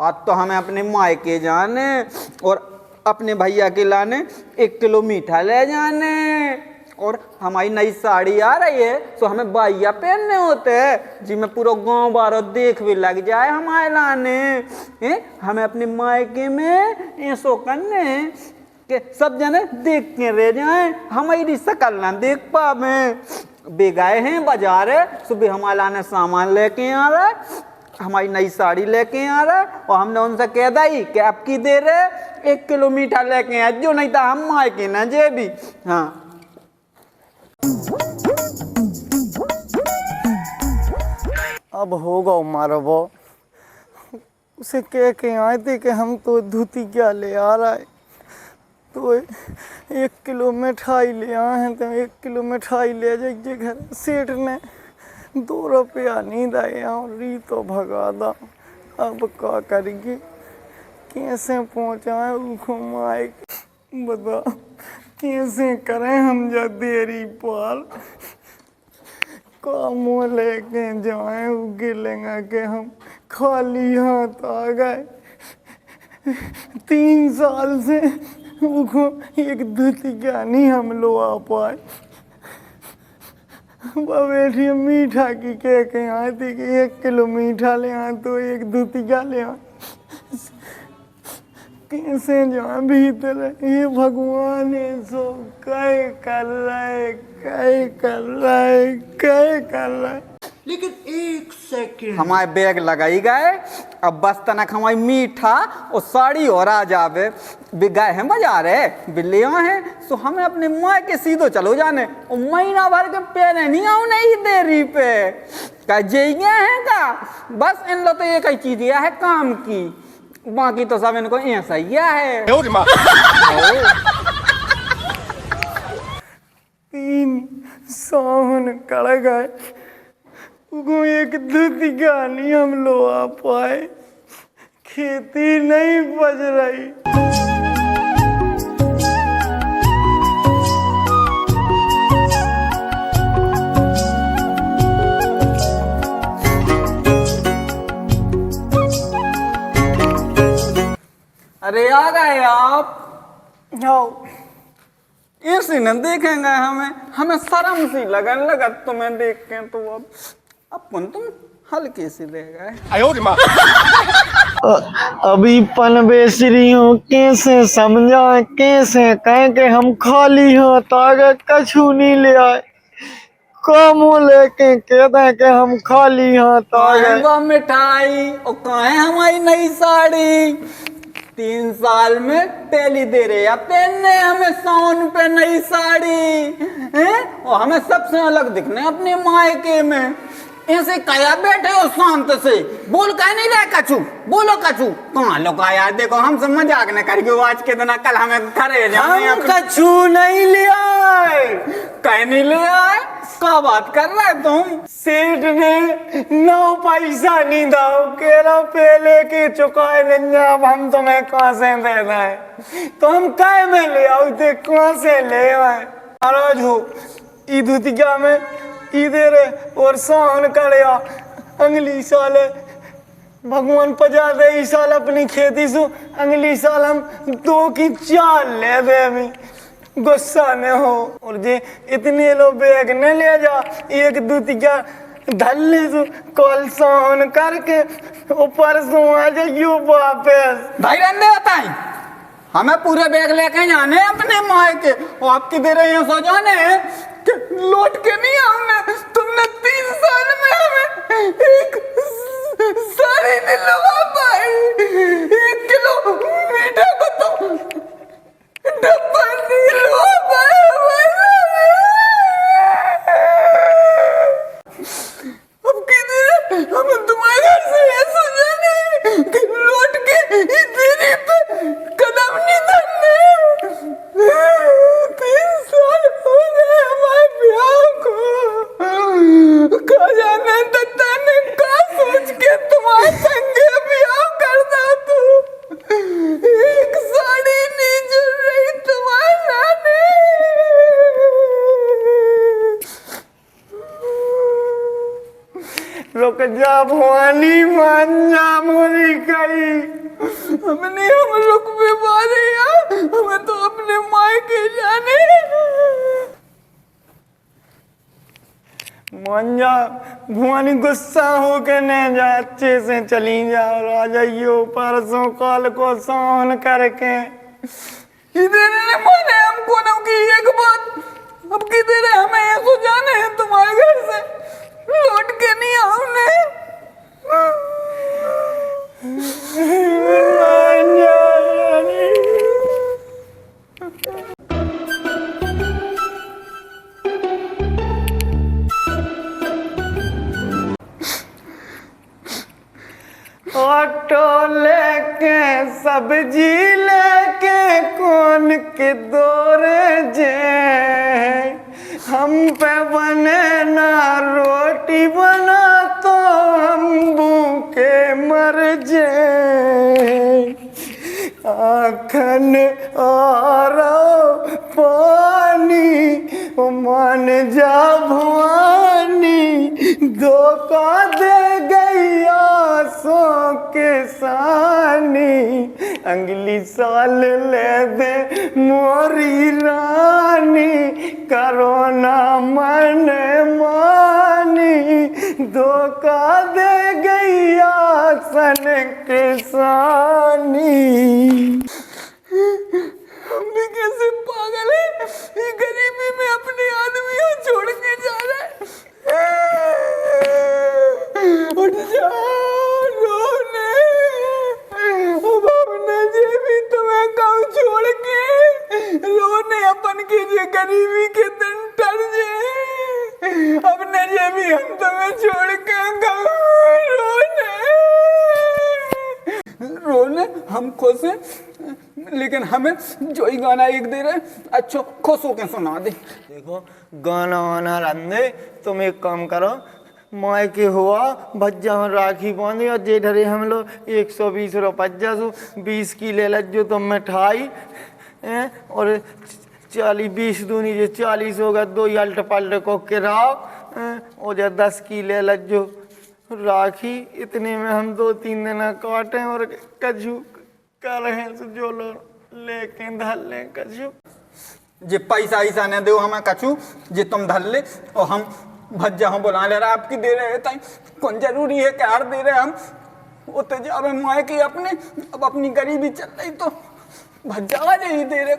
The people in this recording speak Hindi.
आज तो हमें अपने मायके जाने और अपने भैया के लाने 1 किलो मीठा ले जाने, और हमारी नई साड़ी आ रही है तो हमें बाइया पहनने होते हैं जी, मैं पूरा गांव बारो देख भी लग जाए हमारे लाने। हमें अपने मायके में ऐसो करने कि सब जने देख के रह जाए, हमारी शकल ना देख पावे। बेगाए हैं बाजार है, सुबह हमारे लाने सामान लेके आ रहा है, हमारी नई साड़ी लेके आ रहा है, और हमने उनसे कह दी कि अब की देर है 1 किलो मीठा लेके आ जो, नहीं तो हम मायके ना जे भी। हाँ अब होगा मारो वो, उसे कह के आए थे कि हम तो धोती क्या ले आ रहा है, तो 1 किलो मिठाई ले आए हैं, तो 1 किलो मिठाई ले जाइए घर। सेठ ने 2 रुपया नहीं दिया और री तो भगा दा। अब क्या करेंगे, कैसे पहुँचाए उसको माइक, बता कैसे करें हम जा देरी पार, काम लेके जाए गिलेंगे कि हम खाली हाथ आ गए। 3 साल से उसको एक धुतिया नहीं हम लोग आ पाए। बैठी मीठा की कह के आए थे कि 1 किलो मीठा ले आए, तो 1 धुतिया ले आए। कैसे जाए भीतर, ये भगवान सो कह कर रहे, कह कर रहे, कह कर रहे। लेकिन 1 सेकंड, हमारे बैग लगाई गए, अब बस तनक हमारी मीठा और साड़ी और आ जावे। गए हैं बाजार है, बिल्लियाँ हैं, तो हमें अपने माँ के सीधो चलो जाने, और महीना भर के पहने नहीं आऊ नहीं देरी पे क्या जइए हैं का। बस इन लो तो एक ही चीज है काम की, बाकी तो सब इनको ऐसा ही है। 3 सावन कड़ गए, वो एक धुतिया नहीं हम लोग आ पाए, खेती नहीं बज रही। अरे आ गए आप, आओ ऐसे न देखेंगे हमें शर्म सी लगन लगा तुम्हें देख के, तो अब अपन तुम हल्के से रह गए। अभी पन बेसरी हूँ, कैसे समझा, कैसे कहें कि हम खाली हो तो आगे कछु नहीं ले आए, काम लेके कहते हैं कि हम खाली हो तो आगे। वो मिठाई और कहाँ है हमारी नई साड़ी, 3 साल में पहली दे रहे या पहनने हमें सावन पे नई साड़ी हैं, और हमें सबसे अलग दिखने अपने मायके में। ऐसे कया बैठे हो शांत से, बोल कह नहीं रहे कछु, बोलो कछु कहाँ लोग आया, देखो हमसे मजाक न करके आज के दिन कल हमें घरे जाने। हम कछु नहीं ले आए, कह नहीं ले आए, क्या बात कर रहे है तुम। सेठ ने 9 पैसा नहीं दाओ, कह रहा पहले के चुकाए नंजा, अब हम तुम्हें कहाँ से दे रहे, तो हम काय में ले आओ थे, कहाँ से ले आए। नाराज हो ई धुतिया में इधर और सावन कड़िया, अगली साल भगवान पजा दे, इस साल अपनी खेती से अगली साल हम 2 की 4 ले दे, अभी गुस्सा न हो। और जे इतने लो बैग न ले जा, 1 धुतिया धल्ले से कल सावन करके ऊपर से आ जाइयो वापस। भाई रहने बताई, हमें पूरे बैग लेके जाने अपने मायके, और आपकी दे रहे हैं सो जाने कि लौट के नहीं आऊंगा। तुमने 3 साल में हमें एक साड़ी नहीं लगा पाई, 1 किलो मीठा को तुम डब्बा नहीं लगा पाए। अब किधर हम तुम्हारे घर से ऐसा जाने कि लौट के इधर पे कदम नहीं धरने। 3 साल हो गए हमारे ब्याह को, कहा जाने दत्ता ने कहा सोच के तुम्हारे संगे ब्याह करना, तो 1 साड़ी नहीं जुड़ रही तुम्हारा ने। रुक जा भवानी, मान जा मोरी का आई। हम रुक भी पा रहे हैं, हमें तो अपने मायके जाने। मान जा भुआनी, गुस्सा हो के न जा, अच्छे से चली जा और आ जाइयो परसों कल को सोन करके। इधर ने माने हमको न की एक बात, अब किधर है हमें ये तो जाने हैं तुम्हारे घर से लौट के नहीं आऊने। ऑटो लेके सब्जी लेके कौन के दौरे जे, हम पे बने ना रोटी बना तो हम भूखे मर जे। आखन और पानी मन जा भवानी, धोखा दे गई आसों के सानी। अगली साल ले दे मोरी रानी, करो ना मन मानी, धोखा दे गई आसन के सानी। हम भी कैसे पागल है, ये गरीबी में अपने आदमियों छोड़ के जा रहे हैं। उठ जाओ रोने, अब अपने जे भी तुम्हें गाँव छोड़ के रोने अपन के जे गरीबी के दिन टर जे, अपने जे भी हम तुम्हें छोड़ के गाँव रोने हम खुश हैं, लेकिन हमें जो ही गाना एक दे रहे अच्छा खुश होके सुना दे। देखो गाना वाना रंदे, तुम एक काम करो, माय के हुआ भज्जा में राखी बांधी और जे ढरे हम लोग 120 रुपया 20 की ले लज्जो तुम मिठाई और 40-20 दूनी जो 40 होगा, 2 अल्ट पल्ट को किराओ और जो 10 की ले लज्जो राखी। इतने में हम 2-3 दिन काटे और कछु कर रहे हैं जो लोग लेके धर ले कछु। जे पैसा ऐसा न दो हमें कछु, जे तुम धर ले और हम भज्जा हम बुला ले रहा आपकी दे रहे हैं, कौन जरूरी है कि हार दे रहे हम उतने जावे माए की अपने, अब अपनी गरीबी चल रही तो भज्जा आ जाइए दे रहे।